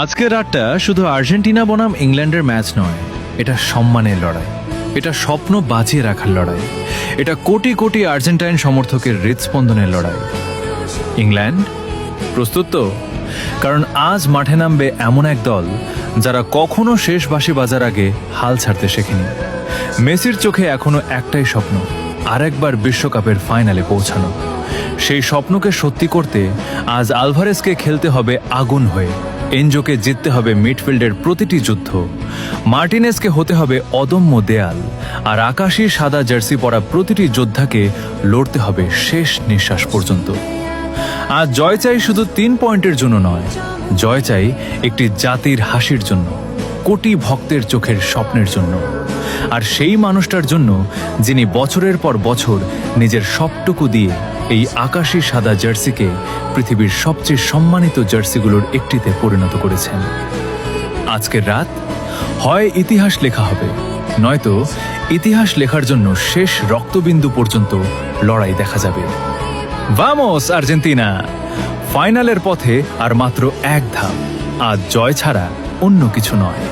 আজকের রাতটা শুধু আর্জেন্টিনা বনাম ইংল্যান্ডের ম্যাচ নয়, এটা সম্মানের লড়াই, এটা স্বপ্ন বাঁচিয়ে রাখার লড়াই, এটা কোটি কোটি আর্জেন্টাইন সমর্থকের হৃদস্পন্দনের লড়াই। ইংল্যান্ড প্রস্তুত তো? কারণ আজ মাঠে নামবে এমন এক দল যারা কখনো শেষ বাঁশি বাজার আগে হাল ছাড়তে শেখেনি। মেসির চোখে এখনো একটাই স্বপ্ন, আরেকবার বিশ্বকাপের ফাইনালে পৌঁছানো। সেই স্বপ্নকে সত্যি করতে আজ আলভারেজকে খেলতে হবে আগুন হয়ে, এনজোকে জিততে হবে মিডফিল্ডের প্রতিটি যুদ্ধ, মার্টিনেজকে হতে হবে অদম্য দেয়াল, আর আকাশী সাদা জার্সি পরা প্রতিটি যোদ্ধাকে লড়তে হবে শেষ নিঃশ্বাস পর্যন্ত। আজ জয় চাই শুধু 3 পয়েন্টের জন্য নয়, জয় চাই একটি জাতির হাসির জন্য, কোটি ভক্তের চোখের স্বপ্নের জন্য, আর সেই মানুষটার জন্য যিনি বছরের পর বছর নিজের সবটুকু দিয়ে এই আকাশী সাদা জার্সিকে পৃথিবীর সবচেয়ে সম্মানিত জার্সিগুলোর একটিতে পরিণত করেছেন। আজকের রাত হয় ইতিহাস লেখা হবে, নয়তো ইতিহাস লেখার জন্য শেষ রক্তবিন্দু পর্যন্ত লড়াই দেখা যাবে। Vamos Argentina! ফাইনালের পথে আর মাত্র এক ধাপ, আজ জয় ছাড়া অন্য কিছু নয়।